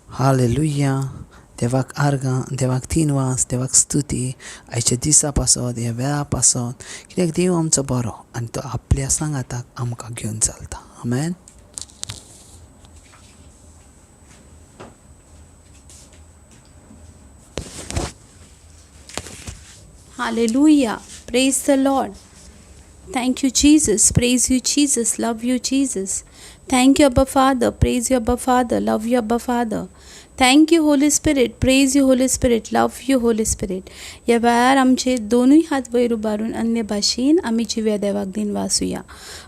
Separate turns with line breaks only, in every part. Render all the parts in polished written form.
Hallelujah. देवाक आर्गां, देवाक तिनवास, देवाक स्तुती आयच्या दिसा पासत, ह्या वेळा पासत, कित्याक देव आमचो बरो आनी तो आपल्या सांगाताक आमकां घेवन चलता. आमेन.
Hallelujah. Praise the Lord. Thank you, Jesus. Praise you, Jesus. Love you, Jesus. Thank you, Abba Father. Praise you, Abba Father. Love you, Abba Father. Thank you, Holy Spirit. Praise you, Holy Spirit. Love you, Holy Spirit. या वेळार आमचे दोनूय हात वयर उबारून अन्य भाशेन आमी जिव्या देवाक दिन वासुया.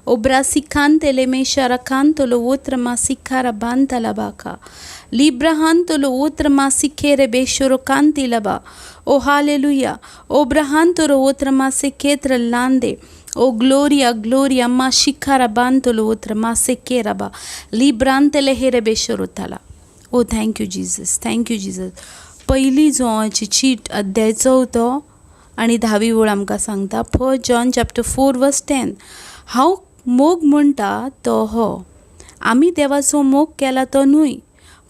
ओब्रा सिखान तेलेमे शरखान तोलो वोत्र मा सिखारा बान तलाबाका. Librahan tolo outra masikere beshoro kanti laba. Oh hallelujah. Obrahan tolo outra masiketra lande. Oh gloria, gloria, mashikara bantolo outra masekera ba. Librantele here beshoro tala. Oh thank you Jesus. Thank you Jesus. पहिली जोची cheat अध्याय 4 आणि 10वी ओळ आमकां सांगता. 1 John chapter 4 verse 10. हांव मोग म्हणटा तो हो. आमी देवाचो मोग केला तो न्हय,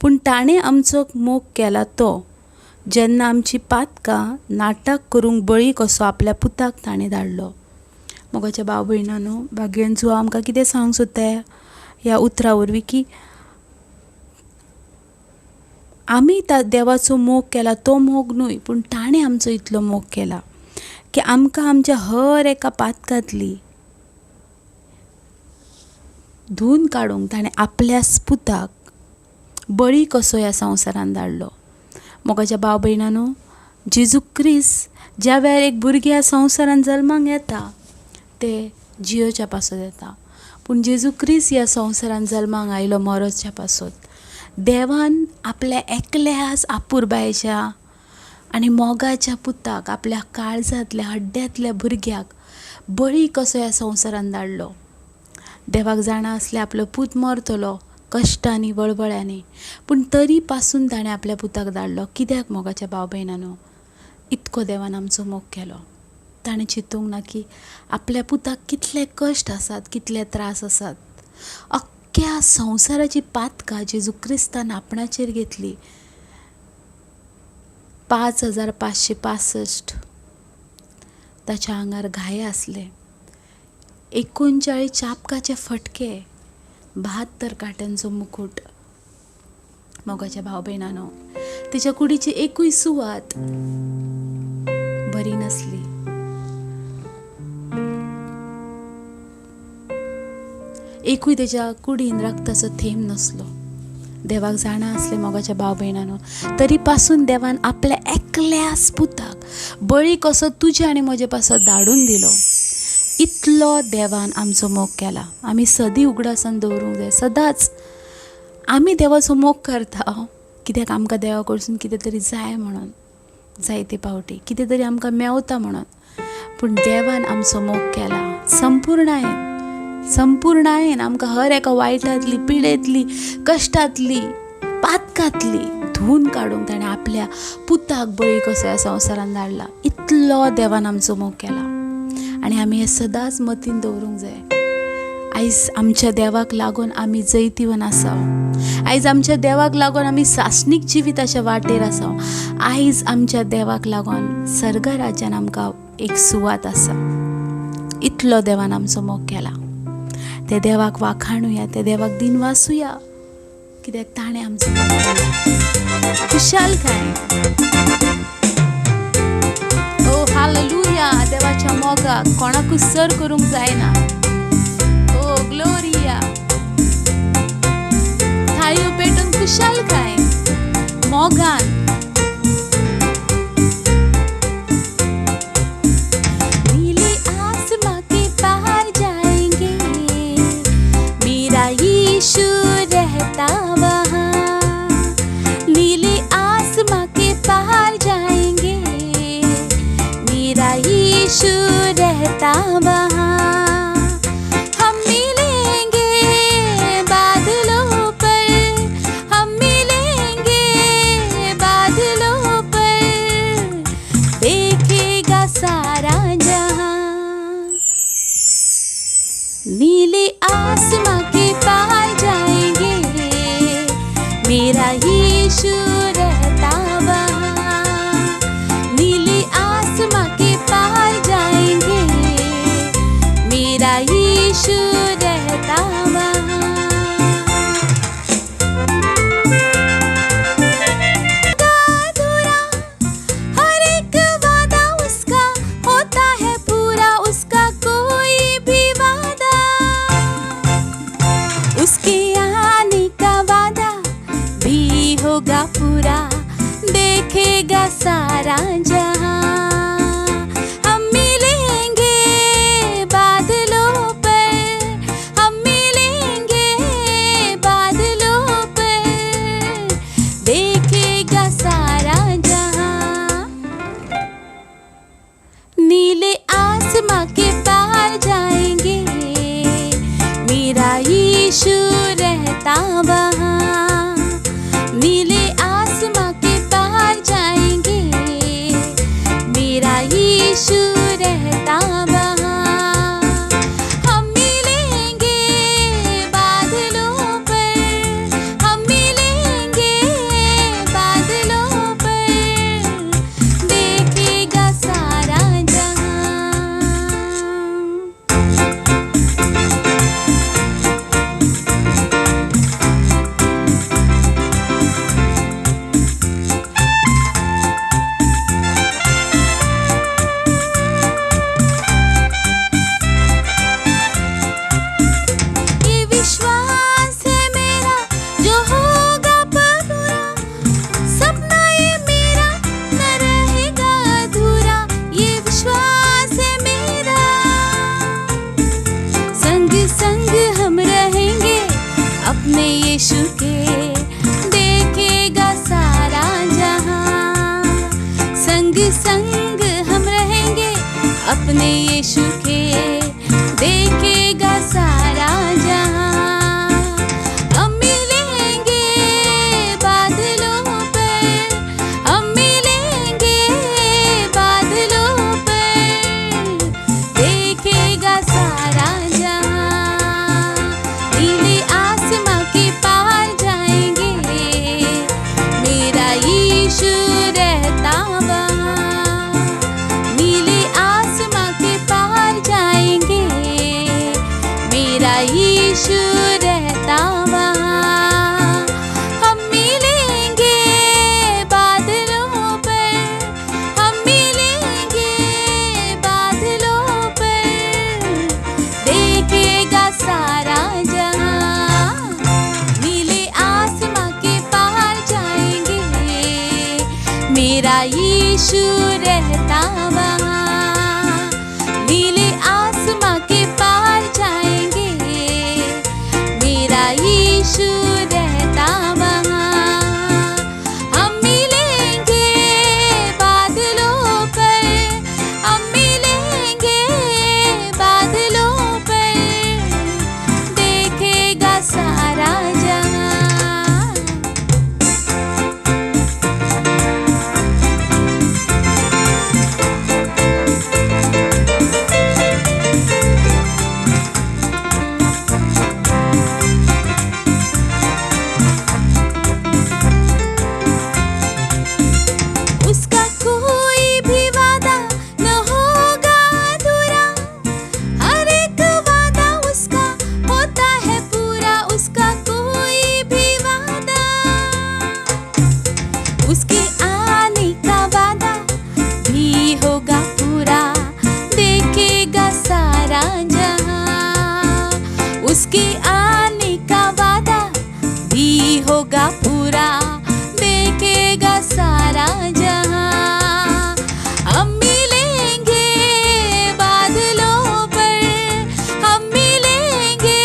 पूण ताणें आमचो मोग केला तो, जेन्ना आमची पातकां नाटक करूंक बळी कसो आपल्या पुताक ताणें धाडलो. मोगाच्या भाव भयणांनो, भाग्यन जो आमकां कितें सांग सोदता ह्या उतरा वरवीं की आमी देवाचो मोग केला तो मोग न्हय, पूण ताणें आमचो इतलो मोग केला की आमकां आमच्या हर एका पातकांतली धुवन काडूंक ताणें आपल्या पुताक बळी कसो ह्या संवसारान धाडलो. मोगाच्या भाव भयणांनो, जेजू क्रिस्त ज्या वेळार एक भुरगें ह्या संवसारान जल्माक येता ते जियोच्या पासत येता, पूण जेजू क्रिस्त ह्या संवसारान जल्माक आयलो मरच्या पासत. देवान आपल्या एकल्याच आपुरबायेच्या आनी मोगाच्या पुताक आपल्या काळजांतल्या हड्ड्यांतल्या भुरग्याक बळी कसो ह्या संवसारान धाडलो. देवाक जाणा आसलें आपलो पूत मरतलो कश्टांनी वळवळ्यांनी, पूण तरी पासून ताणें आपल्या पुताक धाडलो. कित्याक मोगाच्या भाव भयणांनो, इतको देवान आमचो मोग केलो. ताणें चिंतूंक ना की आपल्या पुताक कितले कश्ट आसात, कितले त्रास आसात. अख्ख्या संवसाराची पातकां जेजू क्रिस्तान आपणाचेर घेतली. 5565 ताच्या आंगार घाये आसले, 39 चाबकाचे फटके, 72 काट्यांचो मुकुट. मोगाच्या भाव भयणांनो, तिच्या कुडीची एकूय सुवात बरी नसली. एकूय तेच्या कुडीन रक्ताचो थेंब नसलो. देवाक जाणा आसले मोगाच्या भाव भयणांनो, तरी पासून देवान आपल्या एकल्याच पुताक बळी कसो तुजे आनी म्हजे पासत धाडून दिलो. इतलो देवान आमचो मोग केला. आमी सदी उगडासान दवरूंक जाय. सदांच आमी देवाचो मोग करता कित्याक आमकां देवा कडसून कितें तरी जाय म्हणून, जायते पावटी कितें तरी आमकां मेवता म्हणून, पूण देवान आमचो मोग केला संपूर्णायेन आमकां हर एका वायटांतली, पिडेंतली, कश्टांतली, पातकांतली धुवन काडूंक ताणें आपल्या पुताक बळी कसो ह्या संवसारान धाडला. इतलो देवान आमचो मोग केला आनी आमी हें सदांच मतीन दवरूंक जाय. आयज आमच्या देवाक लागून आमी जैतिवन आसात. आयज आमच्या देवाक लागून आमी सासणीक जिविताच्या वाटेर आसात. आयज आमच्या देवाक लागून सर्ग राज्यान आमकां एक सुवात आसा. इतलो देवान आमचो मोग केला. ते देवाक वाखाणुया, ते देवाक दिन वासुया, कित्याक ताणें आमचो मोग केला. खुशाल काय ओ हालेलुया. देवाच्या मोगाक कोणाकूच सर करूंक जायना. ओ ग्लोरिया. थाळयो पेटून खुशाल काय मोगान. नीली आसमां के पार जाएंगे, मेरा यीशु रहता वहाँ. नीली आसमां के पार जाएंगे, मेरा यीशु रहता वहाँ. हम मिलेंगे बादलों पर, हम मिलेंगे बादलों पर, देखेगा सारा जहां. नीले आसमां के पार जाएंगे, मेरा ही यीशु रहता वहाँ। नीली आसमां के पार जाएंगे, मेरा यीशु रहता वहाँ। अधूरा हर एक वादा उसका होता है पूरा, उसका कोई भी वादा, उसके आने का वादा भी होगा पूरा, देखेगा सारा जहां। हम मिलेंगे बादलों पर, हम मिलेंगे बादलों पर, देखेगा सारा जहां। नीले आसमां के पार जाएंगे, मेरा यीशु रहता वहाँ। नीले आसमां के पार जाएंगे, मेरा यीशु रहता वहाँ। हम मिलेंगे बादलों पर, हम मिलेंगे बादलों पर, देखेगा सारा जहां। ये विश्वास है मेरा जो होगा पूरा, सपना ये मेरा न रहेगा अधूरा। ये विश्वास है मेरा, संग संग हम रहेंगे अपने यीशु के, देखेगा सारा जहां। संग संग हम रहेंगे अपने यीशु के, देखेगा सारा जहां। हम मिलेंगे बादलों पर, हम मिलेंगे बादलों पर, देखेगा सारा जहां। नीले आसमां के पार जाएंगे, मेरा यीशु रहता वहाँ। नीले आसमां के पार जाएंगे, मेरा यीशु रहता वहाँ। हम मिलेंगे बादलों पर, हम मिलेंगे बादलों पर, देखेगा सारा जहां। नीले आसमां के पार जाएंगे, मेरा यीशु रहता वहाँ। नीले आसमां के पार जाएंगे, मेरा यीशु रहता वहाँ। हम मिलेंगे बादलों पर, हम मिलेंगे बादलों पर, देखेगा सारा जहां। उसका कोई भी वादा न होगा अधूरा, हर एक वादा उसका होता है पूरा, उसका कोई भी वादा, उसके आने का वादा भी होगा पूरा, देखेगा सारा जहां। उसके आने का वादा भी होगा पूरा, देखेगा सारा जहां। हम मिलेंगे बादलों पर, हम मिलेंगे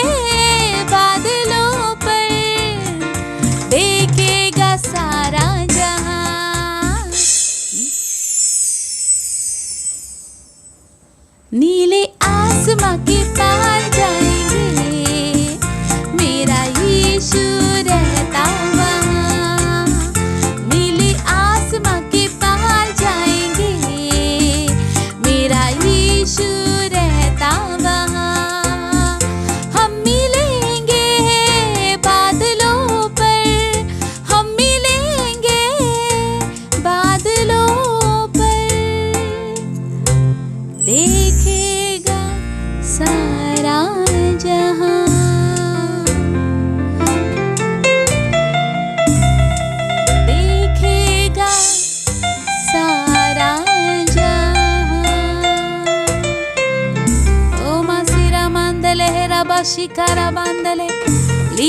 बादलों पर, देखेगा सारा जहां। नीले आसमां के पार जाएंगे, मेरा यीशु रहता वहाँ।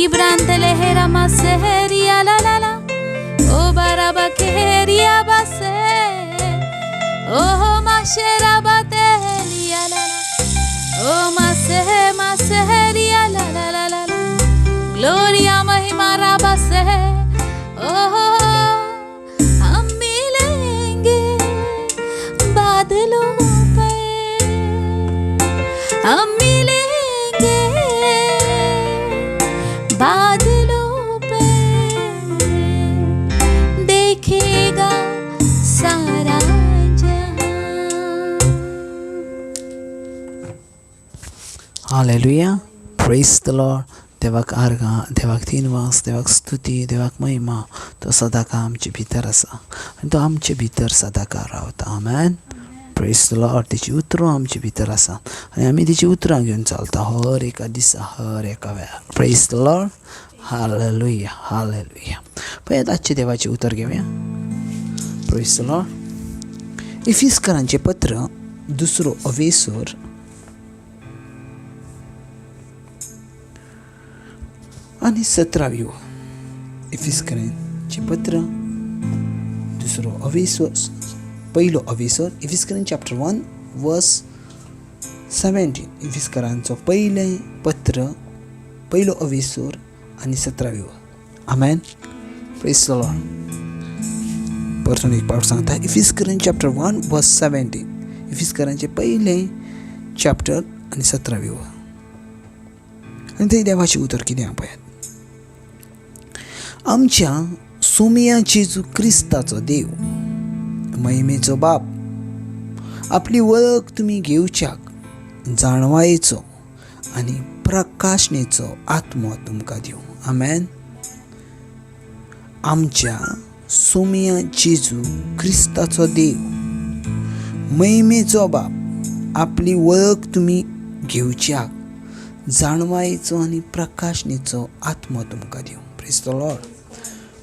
Ibrantele hera maseheria la la la. O baraba keheria base. Oh mashera batelia la la. Oh maseheria la la la la la. Gloria mahima rabase. Oh हम मिलेंगे बादलों पे. हम मिलेंगे बादलों पे. देखेगा सारा जहां.
Hallelujah. Praise the Lord. देवाक आर्गां, देवाक दिनवास, देवाक स्तुती, देवाक महिमा. तो सदांकाळ आमचे भितर आसा आनी तो आमचे भितर सदांकाळ रावता. आमेन. Praise the lord. तेची उतरां आमचे भितर आसा आनी आमी तेची उतरां घेवन चलता हर एका दिसा, हर एका वेळार. Praise the lord. Hallelujah, hallelujah. पळयात आजचे देवाचें उतर घेवया. Praise the Lord. इफिसकारांचें पत्र 2 अवेसूर आनी 17. इफिसकारांचें पत्र 2 अवेसूर, 1 अवेसूर. इफिसकारां चॅप्टर 1 वर्स 17. इफिसकारांचो पयलें पत्र 1 अवेसूर आनी 17. आमेन. Praise the lord. परतून एक पावट सांगता. इफिसकारां चॅप्टर 1 वर्स 17. इफिसकारांचें पयलें चॅप्टर आनी 17. आनी थंय देवाचें उतर कितें आहा पळयात. आमच्या सोमया जेजू क्रिस्ताचो देव, महिमेचो बाप, आपली वळख तुमी घेवच्याक जाणवायेचो आनी प्रकाशनेचो आत्मो तुमकां दिवं. आमेन. आमच्या सोमया जेजू क्रिस्ताचो देव, महिमेचो बाप, आपली वळख तुमी घेवच्याक जाणवायेचो आनी प्रकाशनेचो आत्मो तुमकां दिवं. Praise the Lord.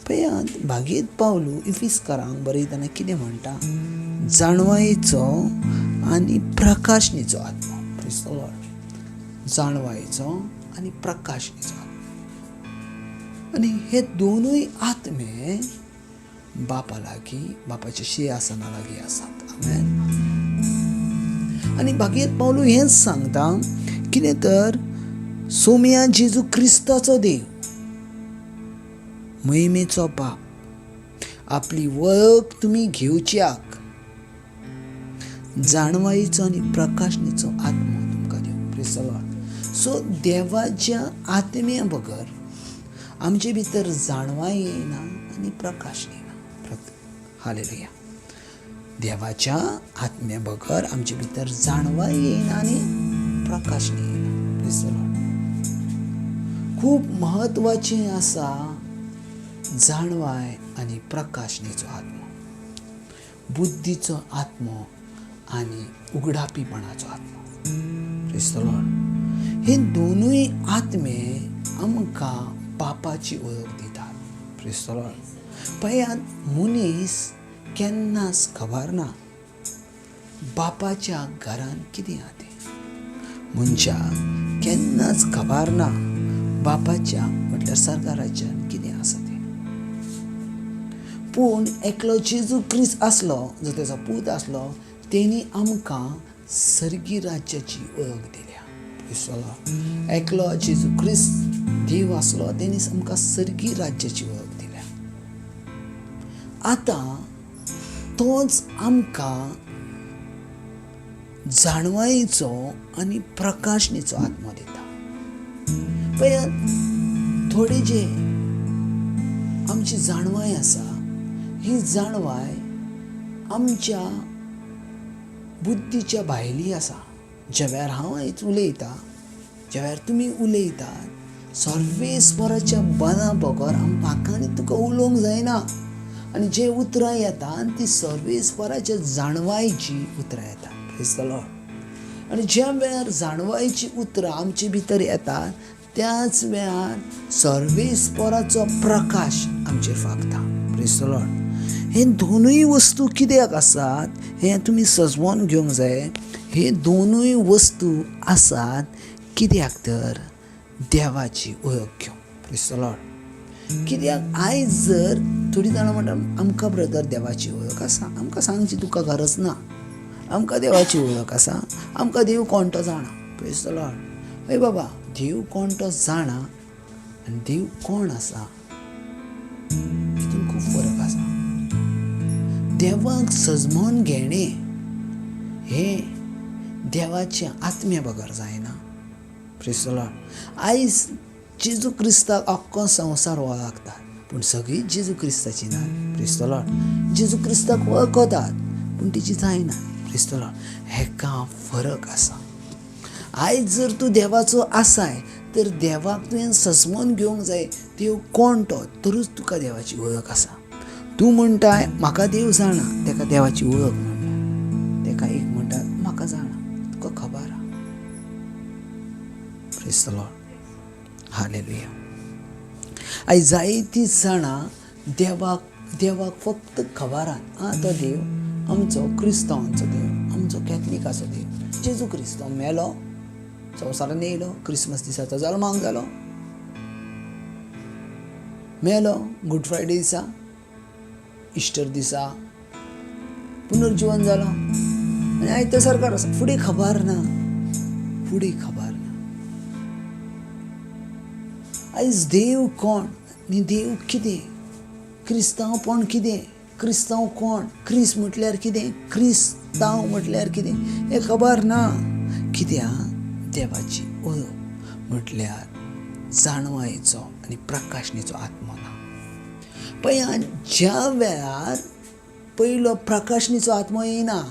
पळयात भागीत पावलू इफिसकारांक बरयतना कितें म्हणटा. जाणवायेचो आनी प्रकाशनेचो आत्मो. Praise the Lord. जाणवायेचो आनी प्रकाशनेचो आत्मो. आनी हे दोनूय आत्मे बापा लागीं, बापाच्या सिंहासना लागीं आसात. आमेन. आनी भागीत पावलू हेंच सांगता कितें तर सोमया जेजू क्रिस्ताचो देव, महिमेचो बाप, आपली वळख तुमी घेवच्याक जाणवायेचो आनी प्रकाशनेचो आत्मो तुमकां दिवं. Praise the Lord. सो देवाच्या आत्म्या बगर आमचे भितर जाणवाय येना आनी प्रकाश येना. हालेलुया. देवाच्या आत्म्या बगर आमचे भितर जाणवाय येना आनी प्रकाश येना. Praise the Lord. खूब महत्वाचें आसा जाणवाय आनी प्रकाशनेचो आत्मो, बुद्धीचो आत्मो आनी उगडापीपणाचो आत्मो. Praise the Lord. हे दोनूय आत्मे आमकां बापाची वळख दितात. Praise the Lord. पळयात मनीस केन्नाच खबर ना बापाच्या घरान कितें आहा तें. मनशाक केन्नाच खबर ना बापाच्या म्हटल्यार सर्गा राज्यान कितें आसा तें. पूण एकलो जेजू क्रिस्त आसलो, जो तेजो पूत आसलो, तेणी आमकां सर्गी राज्याची वळख दिल्या. Praise the Lord. एकलो जेजू क्रिस्त देव आसलो, तेणी आमकां सर्गी राज्याची वळख दिल्या. आतां तोच आमकां जाणवायेचो आनी प्रकाशनेचो आत्मो दिता. पळयात थोडे जे आमची जाणवाय आसा, ही जाणवाय आमच्या बुद्धीच्या भायली आसा. ज्या वेळार हांव आयज उलयतां, ज्या वेळार तुमी उलयतात, सर्वेस्पराच्या बना बगर म्हाका आनी तुका उलोवंक जायना. आनी जे उतरां येतात ती सर्वेस्पराच्या जाणवायची उतरां येतात. Praise the Lord. आनी ज्या वेळार जाणवायची उतरां आमचे भितर येतात, त्याच वेळार सर्वेस्पराचो प्रकाश आमचेर फाकता. Praise the Lord. हे दोनूय वस्तू कित्याक आसात हें तुमी सजवून घेवंक जाय. हे दोनूय वस्तू आसात कित्याक तर देवाची वळख घेवंक. Praise the Lord. कित्याक आयज जर थोडी जाणां म्हणटा आमकां ब्रदर देवाची वळख आसा, आमकां सांगची तुका गरज ना, आमकां देवाची वळख आसा, आमकां देव कोण तो जाणा. Praise the Lord. हय बाबा, देव कोण तो जाणा आनी देव कोण आसा हितून खूब फरक आसा. देवाक सजमोन घेणें हें देवाचे आत्म्या बगर जायना. Praise the Lord. आयज जेजू क्रिस्ताक आख्खो संवसार वळखतात पूण सगळीं जेजू क्रिस्ताची ना. Praise the Lord. जेजू क्रिस्ताक वळखतात पूण तिची जायना. Praise the Lord. हेका फरक आसा. आयज जर तूं देवाचो आसाय तर देवाक तुवें सजमोन घेवंक जाय. देव कोण तो, तरूच तुका देवाची वळख आसा. तूं म्हणटाय म्हाका देव जाणा, तेका देवाची वळख म्हणटा. तेका एक म्हणटा म्हाका जाणा, तुका खबर आहा. Praise the lord. हालेलुया. आयज जायतीं जाणां देवाक फक्त खबर आहा. तो देव आमचो क्रिस्तांवांचो देव, आमचो कॅथलिकाचो देव. जेजू क्रिस्त मेलो, संवसारान येयलो, क्रिसमस दिसाचो जल्माक जालो, मेलो गूड फ्रायडे दिसा, इस्टर दिसा पुनर्जीवन जालो आनी आयज तो सरकार आसा. फुडें खबर ना, फुडें खबर ना. आयज देव कोण आनी देव कितें, क्रिस्तांवपण कितें, क्रिस्तांव कोण, क्रिस्त म्हटल्यार कितें, क्रिस्तांव म्हटल्यार कितें हें खबर ना. कित्याक देवाची वळख म्हटल्यार जाणवायेचो आनी प्रकाशणेचो आत्मो ना. पळय, ज्या वेळार पयलो प्रकाशणेचो आत्मो येना,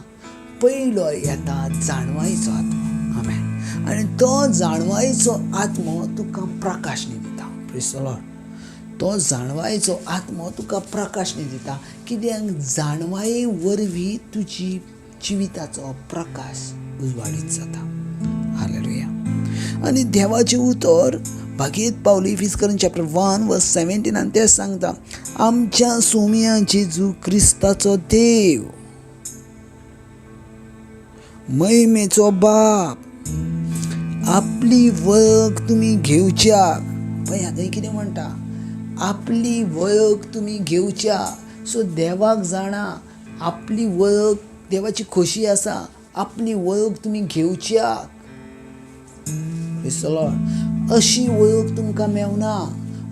पयलो येता जाणवायेचो आत्मो. आमेन. आनी तो जाणवायेचो आत्मो तुका प्रकाशणी दिता. Praise the Lord. तो जाणवायेचो आत्मो तुका प्रकाशणी दिता. कित्याक जाणवाये वरवीं तुजी जिविताचो प्रकाश उजवाडीत जाता. हालेलुया. आनी देवाचें उतर भागीत पावली इफिस्करांत चॅप्टर 1:17 ते सांगता, आमच्या सोम्या जेजू क्रिस्ताचो देव, महिमेचो बाप, आपली वळख तुमी घेवच्या. पळय थंय कितें म्हणटा, आपली वळख तुमी घेवच्या. सो देवाक जाणा, आपली वळख देवाची खोशी आसा, आपली वळख तुमी घेवच्या. Praise the Lord. अशी वळख तुमकां मेवना.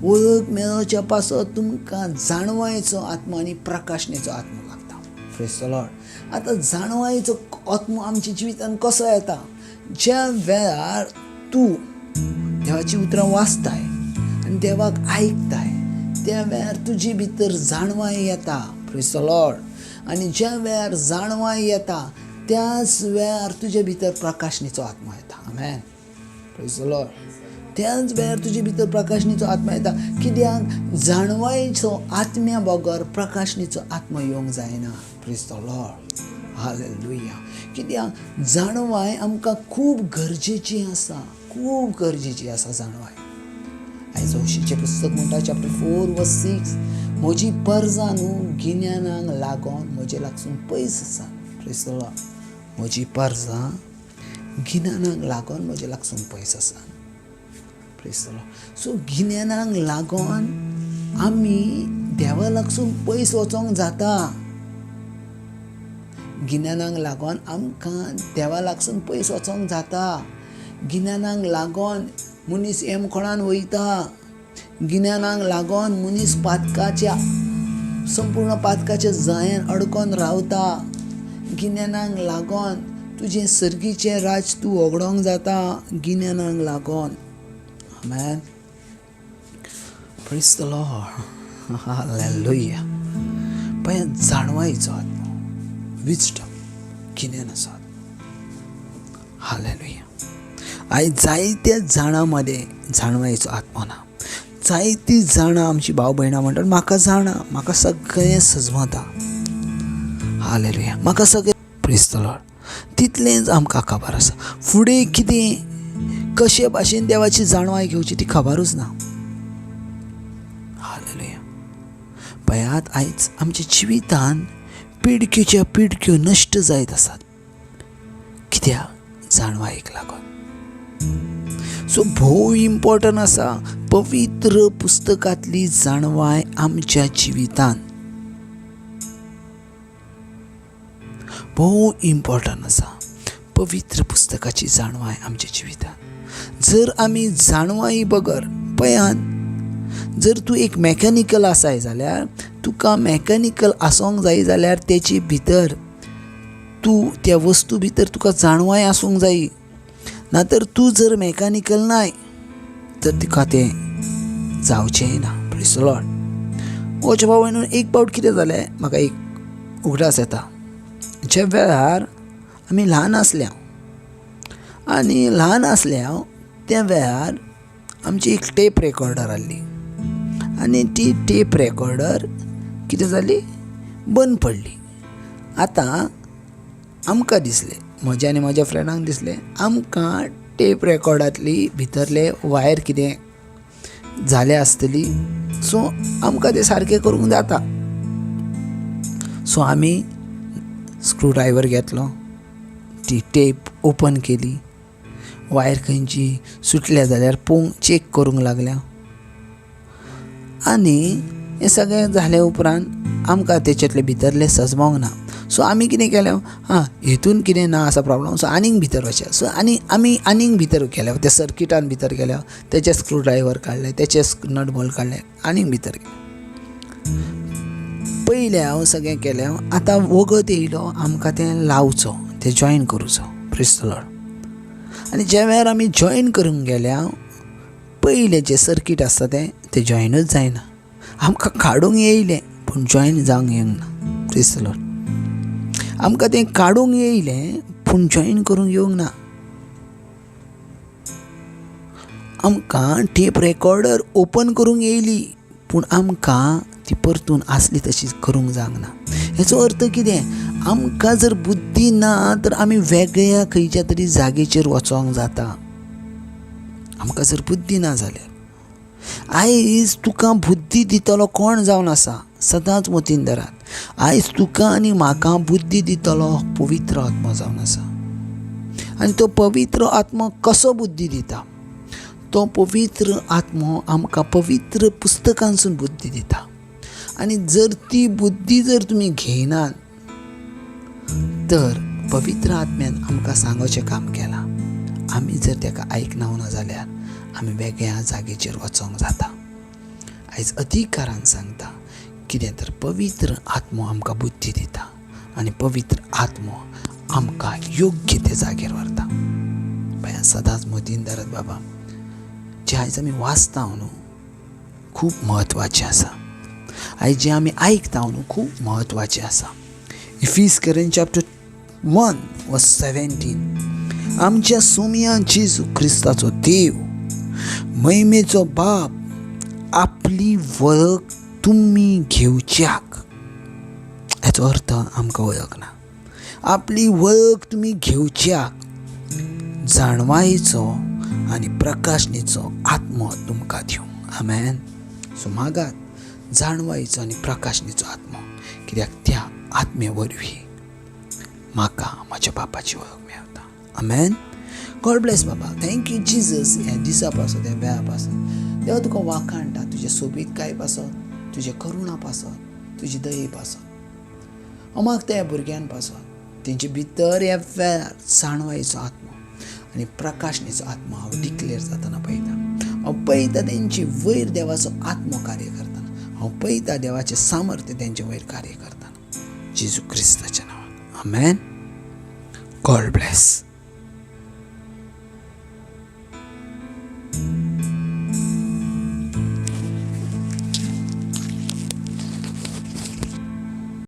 वळख मेळोवच्या पासत तुमकां जाणवायेचो आत्मो आनी प्रकाशणेचो आत्मो लागता. Praise the Lord. आतां जाणवायेचो आत्मो आमच्या जिवितान कसो येता, ज्या वेळार तूं देवाची उतरां वाचताय आनी देवाक आयकताय त्या वेळार तुजे भितर जाणवाय येता. Praise the Lord. आनी ज्या वेळार जाणवाय येता त्याच वेळार तुजे भितर प्रकाशणेचो आत्मो येता. आमेन. Praise the lord. त्याच वेळार तुजे भितर प्रकाशणेचो आत्मा येता. कित्याक जाणवायेचो आत्म्या बगर प्रकाशणेचो आत्मा येवंक जायना. Praise the lord. हालेलुया. कित्याक जाणवाय आमकां खूब गरजेची आसा, खूब गरजेची आसा जाणवाय. आयज होशीचें पुस्तक म्हणटा चॅप्टर 4:6, म्हजी परजां न्हू गिन्यानाक लागोन म्हजे लागसून पयस आसा. Praise the Lord. म्हजी परजां गिन्यानाक लागोन म्हजे लागसून पयस आसा. Praise the Lord. सो गिन्यानाक लागोन आमी देवा लागसून पयस वचोंक जाता. गिन्यानाक लागोन आमकां देवा लागसून पयस वचोंक जाता. गिन्यानाक लागोन मनीस हेमखोणान वयता. गिन्यानाक लागोन मनीस पातकाच्या संपूर्ण पातकाच्या जाळ्यान अडकोन रावता. गिन्यानाक लागोन तुजें सर्गीचें राज तूं वगडोंक जाता. गिन्यानाक लागोन. Amen. Praise the lord. Hallelujah. पळय जाणवायेचो आत्मो, विजडम, गिन्यानाचो आत्मो. हालेलुया. आयज जायत्या जाणां मदें जाणवायेचो आत्मो ना. जायतीं जाणां आमची भाव भयणां म्हणटात म्हाका जाणा, म्हाका सगळें सजमता. हालेलुया. म्हाका सगळें. Praise the Lord. तितलेंच आमकां खबर आसा. फुडें कितें कशे भाशेन देवाची जाणवाय घेवची ती खबरूच ना. हालेलुया. पळयात आयज आमच्या जिवितान पिडक्योच्या पिडक्यो नश्ट जायत आसात. कित्याक? जाणवायेक लागोन. सो भोव इम्पॉर्टंट आसा पवित्र पुस्तकांतली जाणवाय आमच्या जिवितांत भोव इम्पॉर्टंट आसा. पवित्र पुस्तकाची जाणवाय आमच्या जिवितांत. जर आमी जाणवाई बगर पळयात, जर तूं एक मॅकॅनिकल आसाय जाल्यार तुका मॅकॅनिकल आसूंक जाय जाल्यार तेची भितर तूं त्या वस्तू भितर तुका जाणवाय आसूंक जायी. नातर तूं जर मॅकॅनिकल नाय तर तुका तें जावचेंय ना. Praise the Lord. वच भावांनो, एक पावट कितें जालें, म्हाका एक उगडास येता. ज्या वेळार आमी ल्हान आसल्या त्या वेळार आमची एक टेप रेकॉर्डर आसली आनी ती टेप रेकॉर्डर कितें जाली, बंद पडली. आतां आमकां दिसलें, म्हज्या आनी म्हज्या फ्रेंडांक दिसलें, आमकां टेप रेकॉर्डांतली भितरले वायर कितें जाले आसतली, सो आमकां तें सारकें करूंक जाता. सो आमी स्क्रू ड्रायव्हर घेतलो, ती टेप ओपन केली, वायर खंयची सुटल्या जाल्यार चेक करूंक लागल्या. आनी हें सगळें जाले उपरांत आमकां तेच्यातले भितरले सजमोंक ना. सो आमी कितें केलें, हितून कितें ना आसा प्रॉब्लम, सो आनीक भितर वचया. सो आमी आनीक भितर गेले, त्या सर्किटान भितर गेले, तेचे स्क्रू ड्रायव्हर काडले, तेचे नट बोल्ट काडले, आनीक भितर गेले. पयलें हांव सगळें केलें. आतां वगत येयलो आमकां तें लावचो, तें जॉयन करूचो. Praise the Lord. आनी ज्या वेळार आमी जॉयन करूंक गेल्या, पयलें जें सर्कीट आसता तें जॉयनूच जायना. आमकां काडूंक येयलें पूण जॉयन जावंक येवंक ना. Praise the Lord. आमकां तें काडूंक येयलें पूण जॉयन करूंक येवंक ना. आमकां टेप रेकॉर्डर ओपन करूंक येयली पूण आमकां ती परतून आसली तशीच करूंक जावंक ना. हेचो अर्थ कितें, आमकां जर बुद्धी ना तर आमी वेगळ्या खंयच्या तरी जागेचेर वचोंक जाता. आमकां जर बुद्धी ना जाल्यार आयज तुका बुद्धी दितलो कोण जावन आसा, सदांच मतीन धरात. आयज तुका आनी म्हाका बुद्धी दितलो पवित्र आत्मा जावन आसा. आनी तो पवित्र आत्मा कसो बुद्धी दिता, तो पवित्र आत्मो आमकां पवित्र पुस्तकांसून बुद्धी दिता. आनी जर ती बुद्धी जर तुमी घेयनात तर पवित्र आत्म्यान आमकां सांगोचें काम केलां. आमी जर तेका आयकना उना जाल्यार आमी वेगळ्या जागेचेर वचोंक जाता. आयज अधिकारान सांगता, कितें तर पवित्र आत्मो आमकां बुद्धी दिता आनी पवित्र आत्मो आमकां योग्य ते जाग्यार व्हरता. पळय, सदांच मतीन धरत बाबा, जे आयज आमी वाचता न्हू खूब म्हत्वाचें आसा. आयज जे आमी आयकता न्हू खूब म्हत्वाचें आसा. इफिसियन्स चॅप्टर 1:17 आमच्या सोमया जेजू क्रिस्ताचो देव, महिमेचो बाप आपली वळख तुमी घेवच्याक. हेचो अर्थ आमकां वळख ना. आपली वळख तुमी घेवच्याक जाणवायेचो आनी प्रकाशनेचो आत्मो तुमकां दिवं. आमेन. सो मागात जाणवायेचो आनी प्रकाशनेचो आत्मो, कित्याक त्या आत्मे वरवीं म्हाका म्हज्या बापाची वळख मेळटा. आमेन. गॉड ब्लेस बाबा. Thank you Jesus. ह्या दिसा पासून, त्या वेळा पासून देवा तुका वाखाणटा, तुजे सोबीतकाय पासून, तुजे करुणा पासून, तुजी दये पासून. हांव मागता ह्या भुरग्यां पासून तेंचे भितर ह्या वेळार जाणवायेचो आत्मो आनी प्रकाशनेचो आत्मो हांव डिक्लेअर जातना पळयता. हांव पळयता तेंची वयर देवाचो आत्मो कार्य करतना. हांव पळयता देवाचें सामर्थ्य तेंचे वयर कार्य करतना. जेजू क्रिस्ताच्या नांवान. आमेन. God bless.